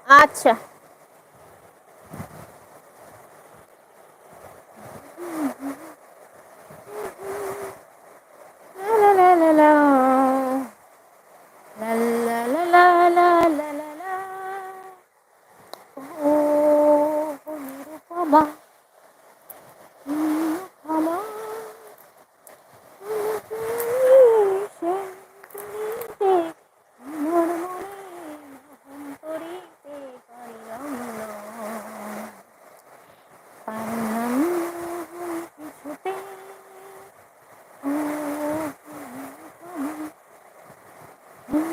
আচ্ছা। লা লা লা লা লা লা লা লা লা লা লা লা। ও নিরুপমা, নিরুপমা, সেনদিদিতে আমার মনে অন্তরিতে পাইলাম না, পাইলাম না কিছুতে।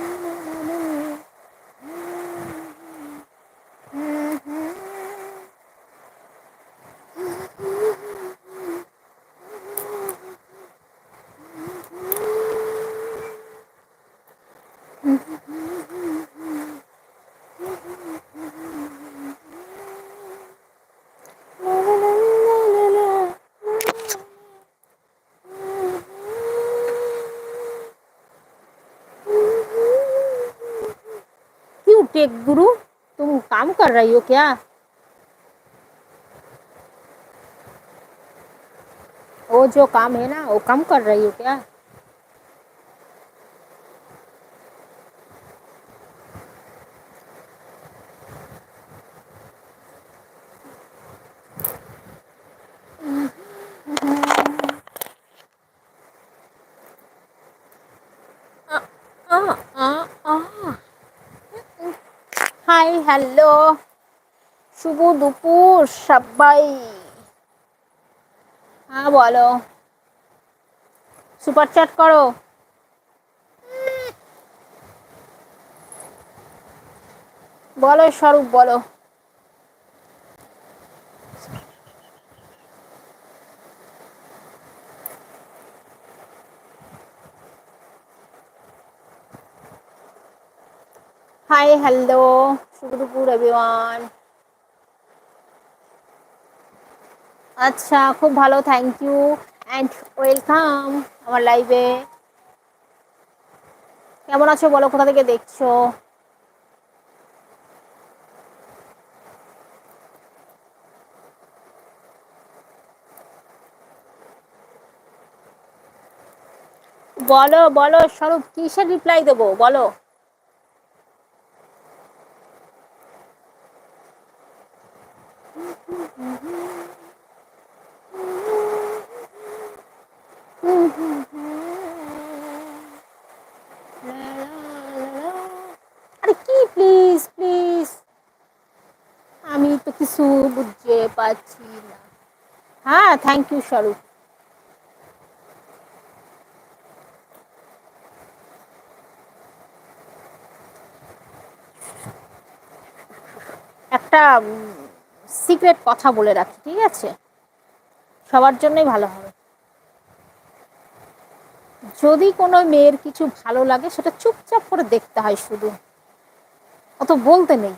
ও क्यों टेक गुरु, तुम काम कर रही हो क्या? वो जो काम है ना वो काम कर रही हो क्या? হাই হ্যালো, শুভ দুপুর সবাই। হ্যাঁ বলো, সুপার চ্যাট করো। বলো স্বরূপ বলো। হাই হ্যালো, শুভ দুপুর এভরিওয়ান। আচ্ছা, খুব ভালো, থ্যাংক ইউ অ্যান্ড ওয়েলকাম আমার লাইভে। কেমন আছো বলো, কোথা থেকে দেখছো? বলো বলো স্বরূপ, কিসের রিপ্লাই দেবো বলো? আরে কি প্লিজ প্লিজ, আমি তো কিছু বুঝতে পারছি না। হ্যাঁ থ্যাংক ইউ স্বরূপ। একটা সিক্রেট কথা বলে রাখি, ঠিক আছে? সবার জন্যই ভালো হবে। যদি কোনো মেয়ের কিছু ভালো লাগে সেটা চুপচাপ করে দেখতে হয়, শুধু অত বলতে নেই,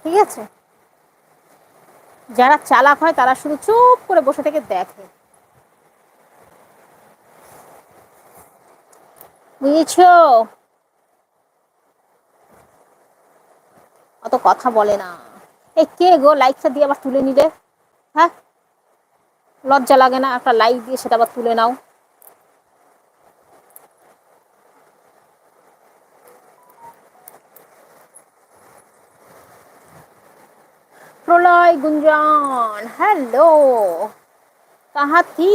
ঠিক আছে? যারা চালাক হয় তারা শুধু চুপ করে বসে থেকে দেখে, বুঝেছো? অত কথা বলে না। এই কে গো লাইকটা দিয়ে আবার তুলে নিলে? হ্যাঁ, লজ্জা লাগে না একটা লাইক দিয়ে সেটা আবার তুলে নাও? প্রলয় গুঞ্জন হ্যালো, কাহা থি?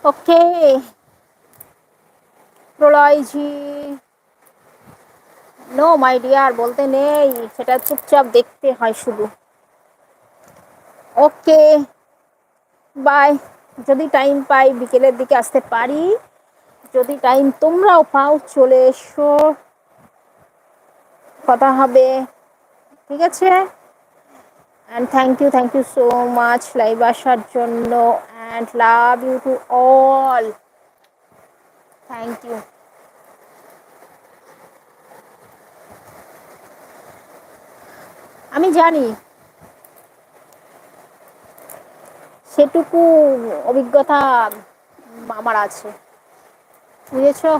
ওকে প্রলয় জি, নো মাই ডিয়ার বলতে নেই, সেটা চুপচাপ দেখতে হয় শুধু। Okay bye. যদি টাইম পাই বিকেলের দিকে আসতে পারি, যদি টাইম তোমরাও পাও চলে এসো, কথা হবে, ঠিক আছে? And thank you so much live আসার জন্য, and love you to all, thank you. আমি জানি, সেটুকু অভিজ্ঞতা আমার আছে, বুঝেছো?